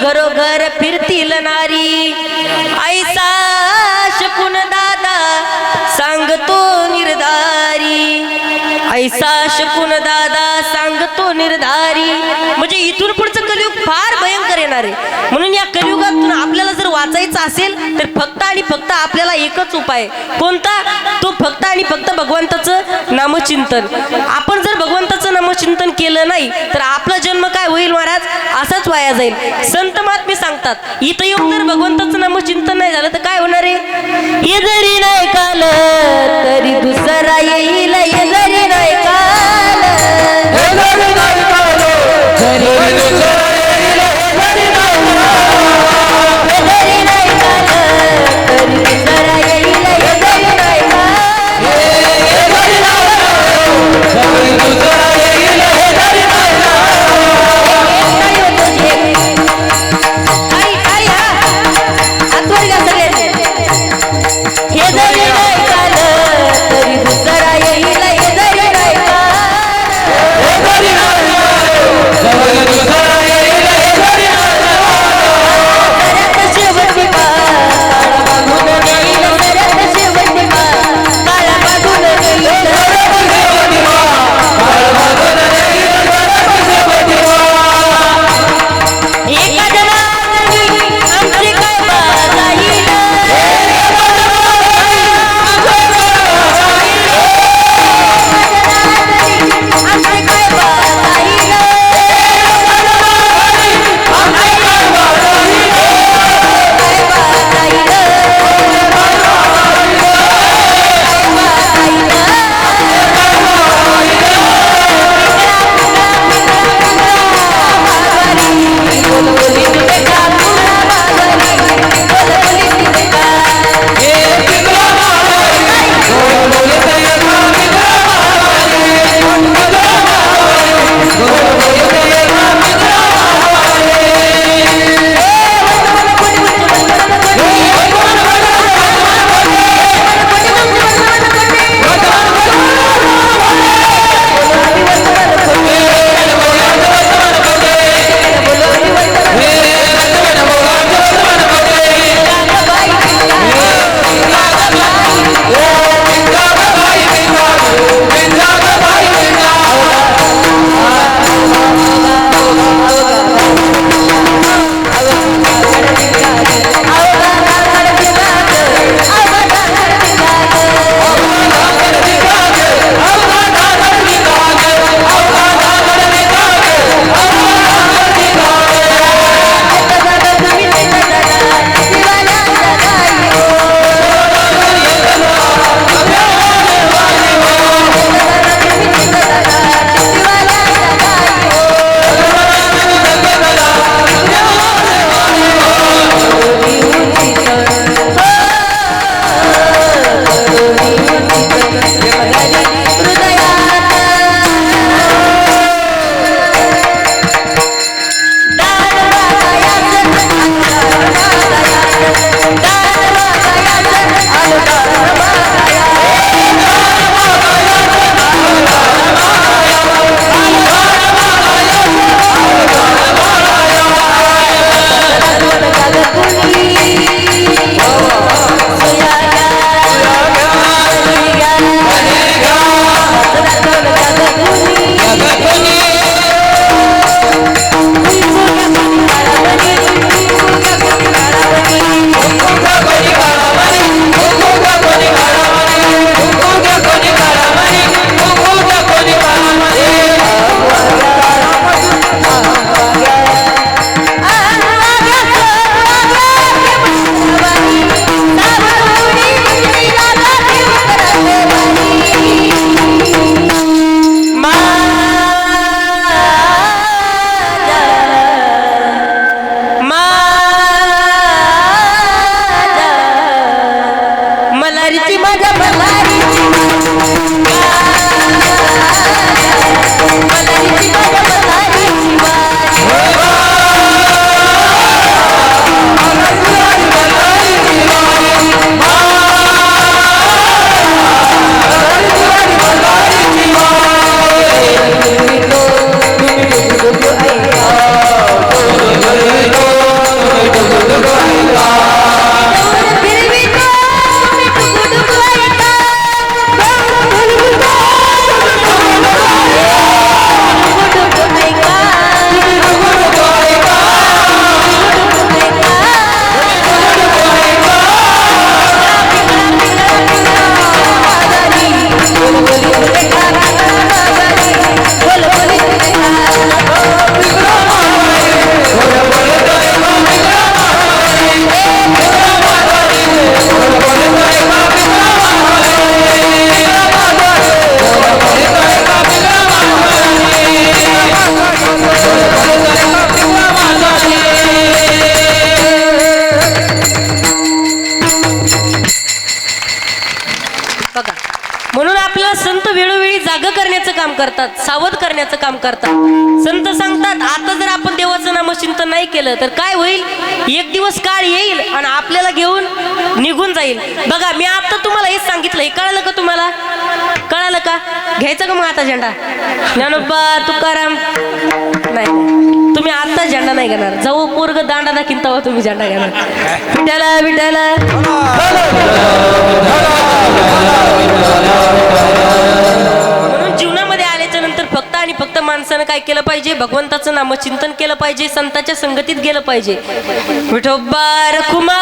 घरोघर फिरतील नारी ऐसा शकून दादा सांगतो निर्धारी ऐसा शकून दादा सांगतो निर्धारी म्हणजे इथून पुढचं कलियुग फार भयंकर येणार आहे म्हणून या कलियुगातून आपल्याला जर वाचायचं असेल तर फक्त आणि फक्त आपल्याला एकच उपाय कोणता तो फक्त आणि फक्त भगवंताचं नामचिंतन आपण जर भगवंताचं नामचिंतन केलं नाही तर आपला जन्म काय होईल महाराज असाच वाया जाईल संत महात्मे सांगतात इथं येऊन जर भगवंताचं नामचिंतन नाही झालं तर काय होणार आहे हे जरी नाही काल तरी दुसरा येईल हे जरी नाही काल हे जरी नाही करतात, सावध करण्याचं काम करतात. संत सांगतात आता जर आपण देवाचं नामचिंतन नाही केलं तर काय होईल, एक दिवस काळ येईल आणि आपल्याला घेऊन निघून जाईल. बघा मी आता तुम्हाला हेच सांगितलं, हे कळालं का तुम्हाला, कळालं का? घ्यायचा का मग आता झेंडा? ज्ञानोबा तुकाराम नाही, तुम्ही आता झेंडा नाही घेणार, जाऊ पोरग दांडा दाखीन तेव्हा तुम्ही झेंडा घेणार. विठाला विठाला म्हणून जीवनामध्ये आल्याच्या नंतर फक्त आणि फक्त माणसानं काय केलं पाहिजे, भगवंताचं नामचिंतन केलं पाहिजे, संतांच्या संगतीत गेलं पाहिजे. विठोबा रखुमा